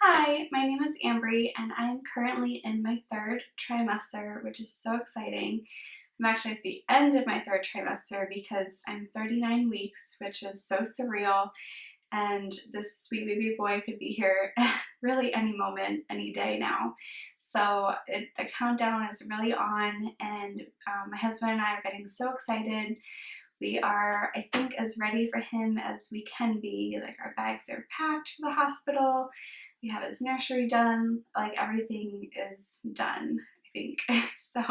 Hi, my name is Ambry and I'm currently in my third trimester, which is so exciting. I'm actually at the end of my third trimester because I'm 39 weeks, which is so surreal, and this sweet baby boy could be here really any moment, any day now. So the countdown is really on, and my husband and I are getting so excited. We are, I think, as ready for him as we can be. Like, our bags are packed for the hospital. We have his nursery done. Like, everything is done, I think. So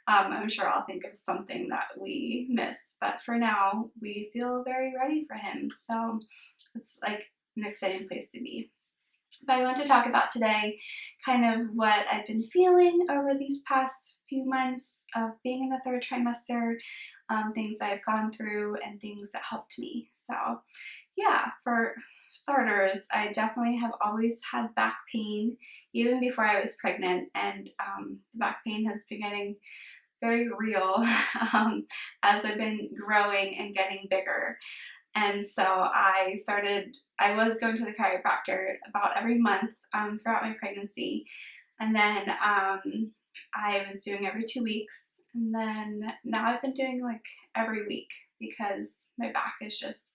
I'm sure I'll think of something that we miss. But for now, we feel very ready for him. So it's like an exciting place to be. But I want to talk about today kind of what I've been feeling over these past few months of being in the third trimester, things I've gone through and things that helped me. So yeah, for starters, I definitely have always had back pain even before I was pregnant, and the back pain has been getting very real as I've been growing and getting bigger. And so I was going to the chiropractor about every month throughout my pregnancy. And then I was doing every 2 weeks. And then now I've been doing like every week because my back is just,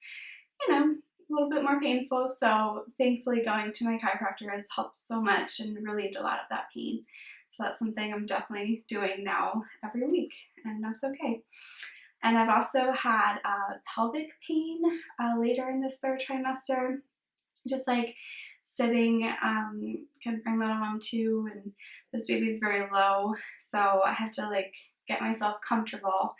a little bit more painful. So thankfully going to my chiropractor has helped so much and relieved a lot of that pain. So that's something I'm definitely doing now every week, and that's okay. And I've also had pelvic pain later in this third trimester, just like sitting, can bring that on too, and this baby's very low, so I have to like get myself comfortable,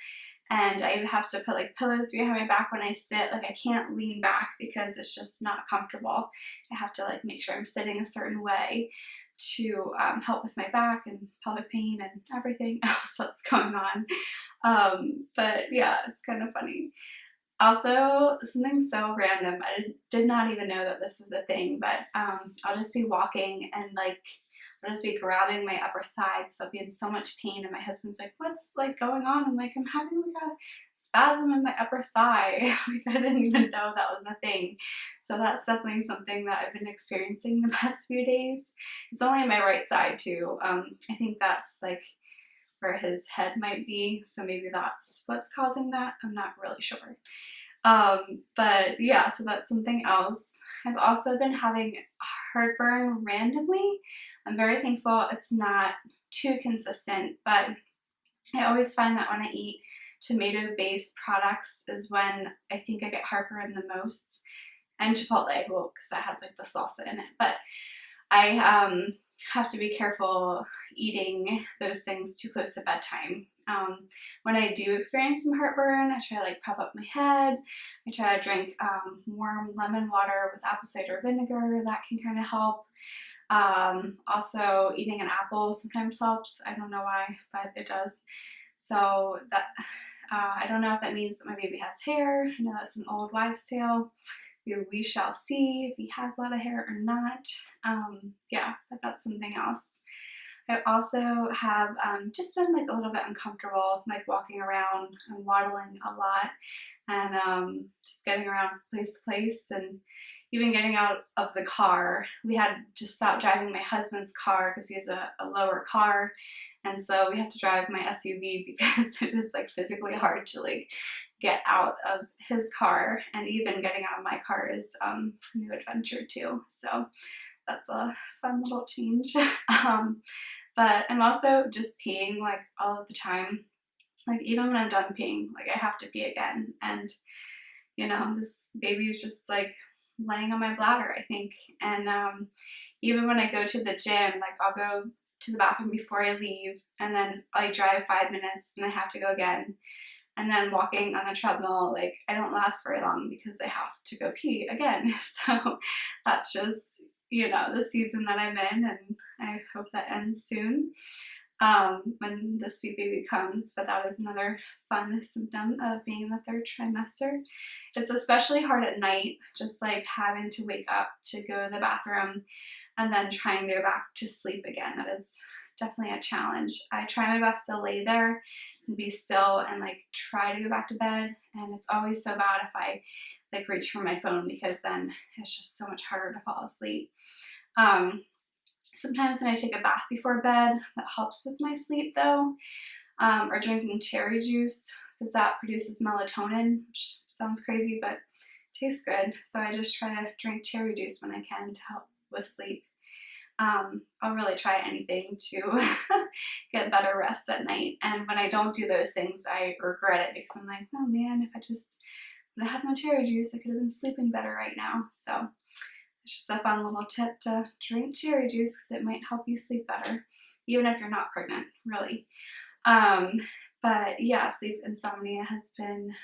and I have to put like pillows behind my back when I sit. Like, I can't lean back because it's just not comfortable. I have to like make sure I'm sitting a certain way to help with my back and pelvic pain and everything else that's going on. But yeah, it's kind of funny. Also, something so random, I did not even know that this was a thing, but I'll just be walking and like I'll just be grabbing my upper thigh because I'll be in so much pain, and my husband's like, "What's like going on?" I'm like, "I'm having like a spasm in my upper thigh." Like, I didn't even know that was a thing. So that's definitely something that I've been experiencing the past few days. It's only on my right side too. I think that's like where his head might be, so maybe that's what's causing that. I'm not really sure. But yeah, so that's something else. I've also been having heartburn randomly. I'm very thankful it's not too consistent, but I always find that when I eat tomato-based products is when I think I get heartburn the most. And Chipotle, well, because that has like the salsa in it. But I have to be careful eating those things too close to bedtime. When I do experience some heartburn, I try to like prop up my head. I try to drink warm lemon water with apple cider vinegar. That can kind of help. Also, eating an apple sometimes helps. I don't know why, but it does. So that I don't know if that means that my baby has hair. I know that's an old wives' tale. We shall see if he has a lot of hair or not. Yeah, but that's something else. I also have just been like a little bit uncomfortable, like walking around and waddling a lot, and just getting around place to place, and even getting out of the car. We had to stop driving my husband's car because he has a lower car, and so we have to drive my SUV because it was like physically hard to like get out of his car, and even getting out of my car is a new adventure too. So that's a fun little change. But I'm also just peeing like all of the time. Like, even when I'm done peeing, like I have to pee again. And this baby is just like laying on my bladder, I think. And even when I go to the gym, like I'll go to the bathroom before I leave, and then I drive 5 minutes and I have to go again. And then walking on the treadmill, like I don't last very long because I have to go pee again. So that's just, the season that I'm in, and I hope that ends soon when the sweet baby comes. But that is another fun symptom of being in the third trimester. It's especially hard at night, just like having to wake up to go to the bathroom and then trying to go back to sleep again. That is definitely a challenge. I try my best to lay there and be still and like try to go back to bed, and it's always so bad if I like reach for my phone because then it's just so much harder to fall asleep. Sometimes when I take a bath before bed, that helps with my sleep though, or drinking cherry juice because that produces melatonin, which sounds crazy, but tastes good. So I just try to drink cherry juice when I can to help with sleep. I'll really try anything to get better rest at night. And when I don't do those things, I regret it because I'm like, oh man, if I just would have had my cherry juice, I could have been sleeping better right now. So it's just a fun little tip to drink cherry juice because it might help you sleep better, even if you're not pregnant, really. But yeah, sleep insomnia has been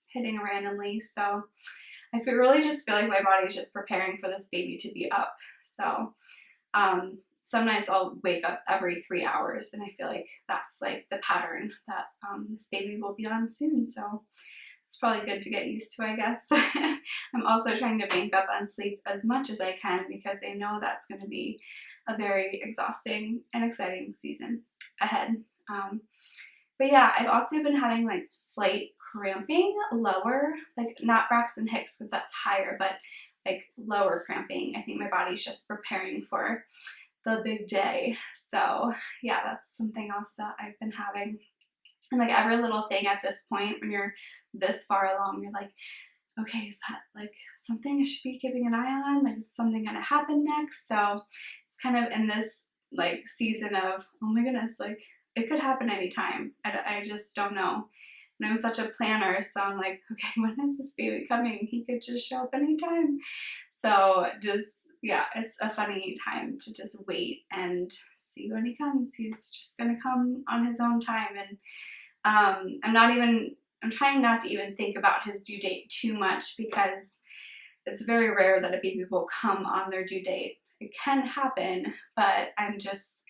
hitting randomly. So I really just feel like my body is just preparing for this baby to be up. So some nights I'll wake up every 3 hours and I feel like that's like the pattern that this baby will be on soon. So it's probably good to get used to, I guess. I'm also trying to bank up on sleep as much as I can because I know that's going to be a very exhausting and exciting season ahead. But yeah, I've also been having like slight cramping lower, like not Braxton Hicks because that's higher, but like lower cramping. I think my body's just preparing for the big day. So yeah, that's something else that I've been having. And like every little thing at this point, when you're this far along, you're like, okay, is that like something I should be keeping an eye on? Like, is something gonna happen next? So it's kind of in this like season of, oh my goodness, like it could happen anytime. I just don't know. And I'm such a planner, so I'm like, okay, when is this baby coming? He could just show up anytime. So just, yeah, it's a funny time to just wait and see when he comes. He's just gonna come on his own time. And I'm trying not to even think about his due date too much because it's very rare that a baby will come on their due date. It can happen, but I'm just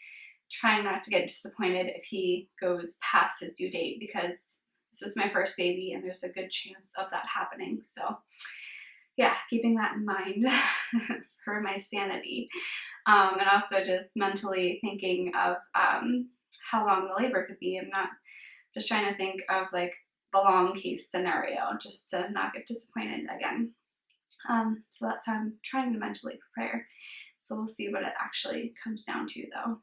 trying not to get disappointed if he goes past his due date because this is my first baby and there's a good chance of that happening. So yeah, keeping that in mind for my sanity. And also just mentally thinking of how long the labor could be. I'm not just trying to think of like the long case scenario just to not get disappointed again. So that's how I'm trying to mentally prepare. So we'll see what it actually comes down to though.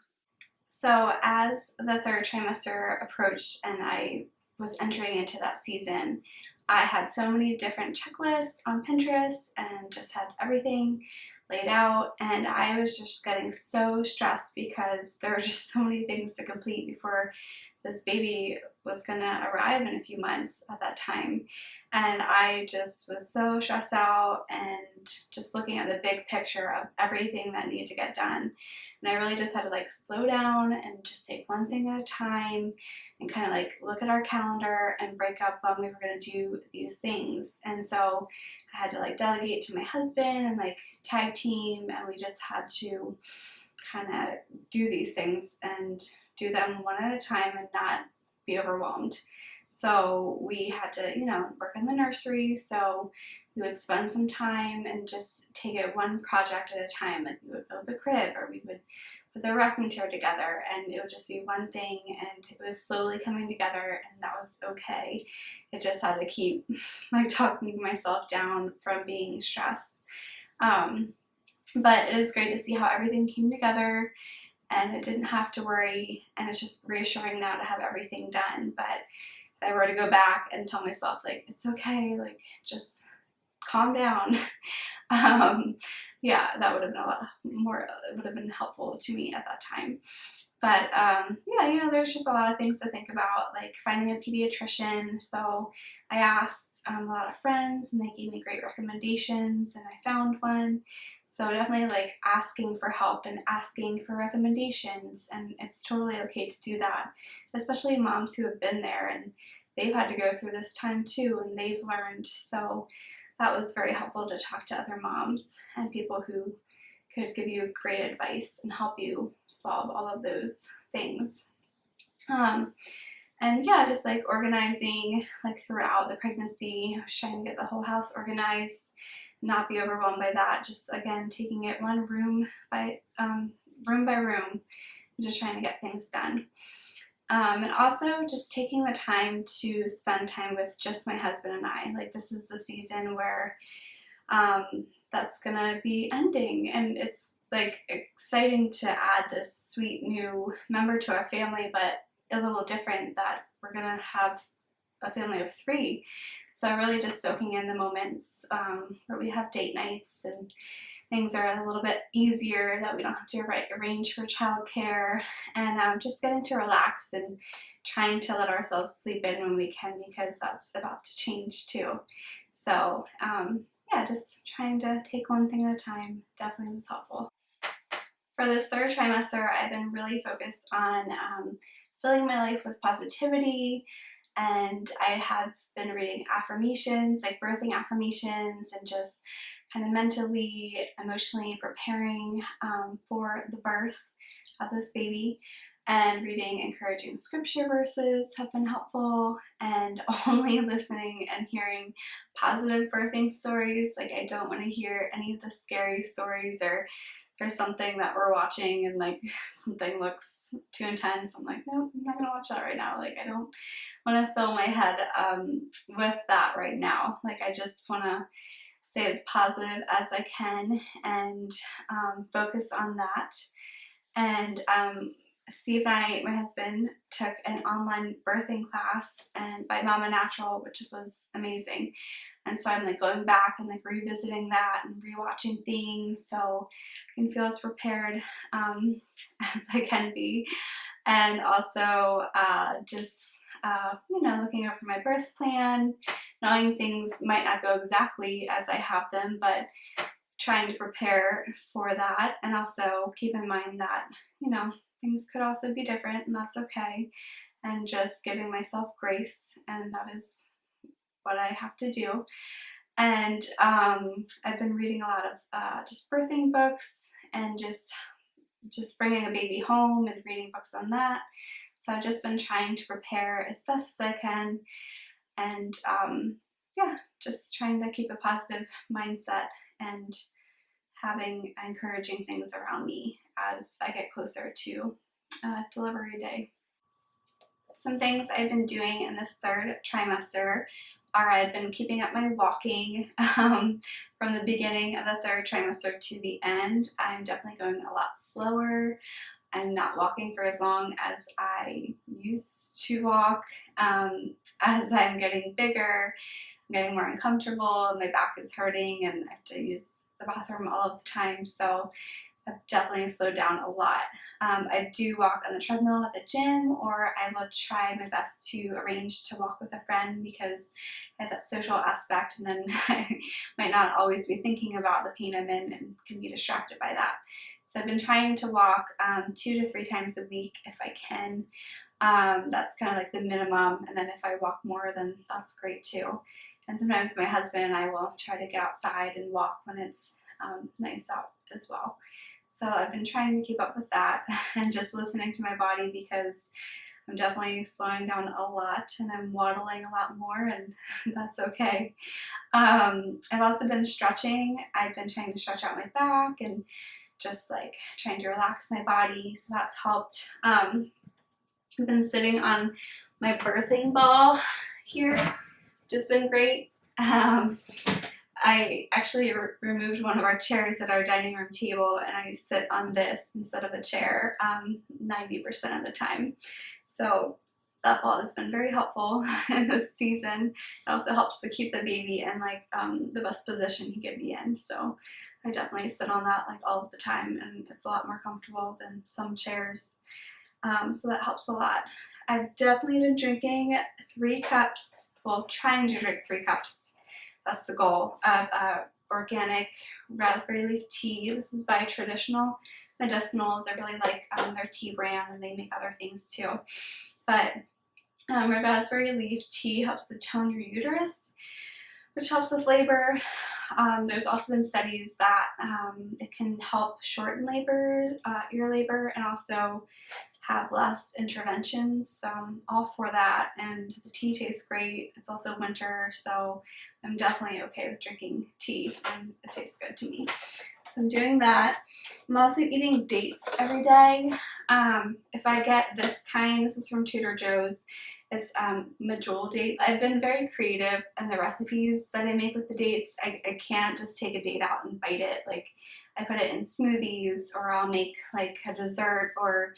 So as the third trimester approached and I was entering into that season, I had so many different checklists on Pinterest and just had everything laid out, and I was just getting so stressed because there were just so many things to complete before this baby was gonna arrive in a few months at that time. And I just was so stressed out and just looking at the big picture of everything that needed to get done. And I really just had to like slow down and just take one thing at a time and kind of like look at our calendar and break up when we were going to do these things. And so I had to like delegate to my husband and like tag team, and we just had to kind of do these things and do them one at a time and not be overwhelmed. So we had to, work in the nursery. So we would spend some time and just take it one project at a time. Like we would build the crib, or we would put the rocking chair together, and it would just be one thing, and it was slowly coming together, and that was okay. It just had to keep like talking myself down from being stressed. But it is great to see how everything came together and it didn't have to worry, and it's just reassuring now to have everything done. But if I were to go back and tell myself like, it's okay, like just calm down, yeah, that would have been a lot more, it would have been helpful to me at that time. But yeah, there's just a lot of things to think about, like finding a pediatrician. So I asked a lot of friends and they gave me great recommendations, and I found one. So definitely like asking for help and asking for recommendations, and it's totally okay to do that, especially moms who have been there and they've had to go through this time too, and they've learned. So that was very helpful to talk to other moms and people who could give you great advice and help you solve all of those things. And yeah, just like organizing like throughout the pregnancy, I was trying to get the whole house organized, not be overwhelmed by that. Just again, taking it one room by room, just trying to get things done. And also just taking the time to spend time with just my husband and I. Like this is the season where that's gonna be ending, and it's like exciting to add this sweet new member to our family, but a little different that we're gonna have a family of 3. So really just soaking in the moments where we have date nights and things are a little bit easier, that we don't have to arrange for childcare, and just getting to relax and trying to let ourselves sleep in when we can, because that's about to change too. So yeah, just trying to take one thing at a time definitely was helpful. For this 3rd trimester, I've been really focused on filling my life with positivity, and I have been reading affirmations, like birthing affirmations, and just kind of mentally, emotionally preparing for the birth of this baby. And reading encouraging scripture verses have been helpful, and only listening and hearing positive birthing stories. Like, I don't want to hear any of the scary stories, or if there's something that we're watching and like something looks too intense, I'm like, nope, I'm not gonna watch that right now. Like, I don't want to fill my head with that right now. Like, I just want to stay as positive as I can and focus on that. And Steve and I, my husband, took an online birthing class and by Mama Natural, which was amazing. And so I'm like going back and like revisiting that and rewatching things so I can feel as prepared as I can be. And also just you know, looking over my birth plan, knowing things might not go exactly as I have them, but trying to prepare for that, and also keep in mind that, you know, things could also be different, and that's okay, and just giving myself grace, and that is what I have to do. And I've been reading a lot of just birthing books, and just bringing a baby home and reading books on that. So I've just been trying to prepare as best as I can, and yeah, just trying to keep a positive mindset and having encouraging things around me as I get closer to delivery day. Some things I've been doing in this 3rd trimester are I've been keeping up my walking from the beginning of the 3rd trimester to the end. I'm definitely going a lot slower. I'm not walking for as long as I used to walk. As I'm getting bigger, I'm getting more uncomfortable, my back is hurting, and I have to use the bathroom all of the time, so I've definitely slowed down a lot. I do walk on the treadmill at the gym, or I will try my best to arrange to walk with a friend, because I have that social aspect, and then I might not always be thinking about the pain I'm in and can be distracted by that. So I've been trying to walk 2 to 3 times a week if I can. That's kind of like the minimum, and then if I walk more, then that's great too. And sometimes my husband and I will try to get outside and walk when it's nice out as well. So I've been trying to keep up with that and just listening to my body, because I'm definitely slowing down a lot and I'm waddling a lot more, and that's okay. I've also been stretching. I've been trying to stretch out my back and just like trying to relax my body, so that's helped. I've been sitting on my birthing ball here, which has been great. I actually removed one of our chairs at our dining room table, and I sit on this instead of a chair 90% of the time. So that ball has been very helpful in this season. It also helps to keep the baby in like the best position he could be in. So I definitely sit on that like all of the time, and it's a lot more comfortable than some chairs. So that helps a lot. I've definitely been drinking 3 cups, well, trying to drink 3 cups. That's the goal, of organic raspberry leaf tea. This is by Traditional Medicinals. I really like their tea brand, and they make other things too. But raspberry leaf tea helps to tone your uterus, which helps with labor. There's also been studies that it can help shorten labor, your labor, and also have less interventions, so I'm all for that, and the tea tastes great. It's also winter, so I'm definitely okay with drinking tea, and it tastes good to me. So I'm doing that. I'm also eating dates every day. If I get this kind, this is from Trader Joe's, It's medjool dates. I've been very creative in the recipes that I make with the dates. I can't just take a date out and bite it. Like I put it in smoothies, or I'll make like a dessert or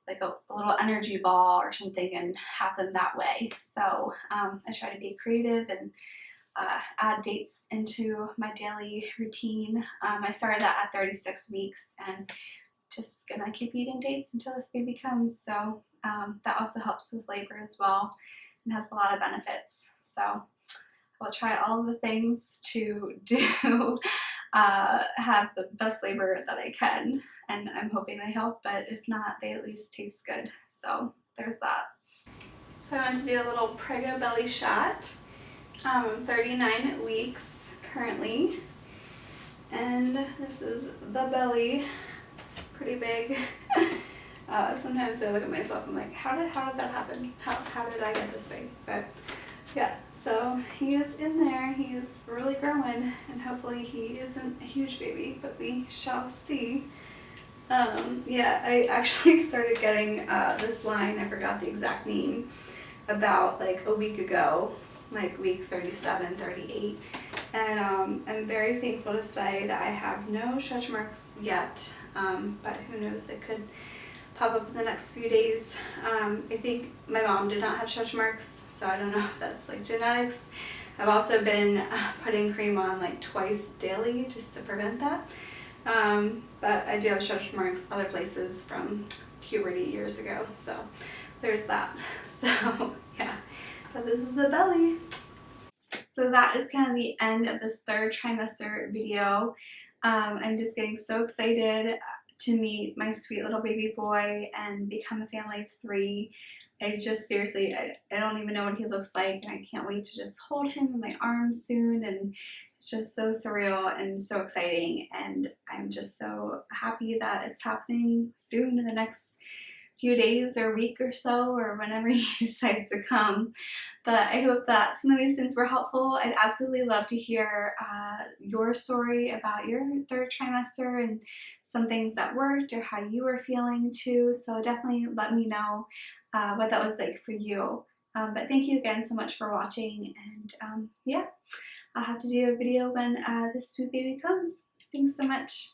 like a little energy ball or something and have them that way. So I try to be creative and add dates into my daily routine. I started that at 36 weeks and just gonna keep eating dates until this baby comes. So that also helps with labor as well and has a lot of benefits. So I'll try all of the things to do have the best labor that I can, and I'm hoping they help, but if not, they at least taste good. So there's that. So I want to do a little Prego belly shot. I'm 39 weeks currently, and this is the belly. It's pretty big. Sometimes I look at myself and I'm like, how did that happen? How did I get this big? But yeah, so he is in there. He is really growing, and hopefully he isn't a huge baby, but we shall see. Yeah, I actually started getting this line, I forgot the exact name, about like a week ago, like week 37, 38. And I'm very thankful to say that I have no stretch marks yet, but who knows, it could pop up in the next few days. I think my mom did not have stretch marks, so I don't know if that's like genetics. I've also been putting cream on like twice daily just to prevent that. But I do have stretch marks other places from puberty years ago, so there's that. So yeah, but this is the belly. So that is kind of the end of this third trimester video. I'm just getting so excited to meet my sweet little baby boy and become a family of 3. I just seriously, I don't even know what he looks like, and I can't wait to just hold him in my arms soon, and it's just so surreal and so exciting, and I'm just so happy that it's happening soon in the next few days or week or so, or whenever he decides to come. But I hope that some of these things were helpful. I'd absolutely love to hear your story about your third trimester and some things that worked or how you were feeling too. So definitely let me know what that was like for you. But thank you again so much for watching, and yeah, I'll have to do a video when this sweet baby comes. Thanks so much.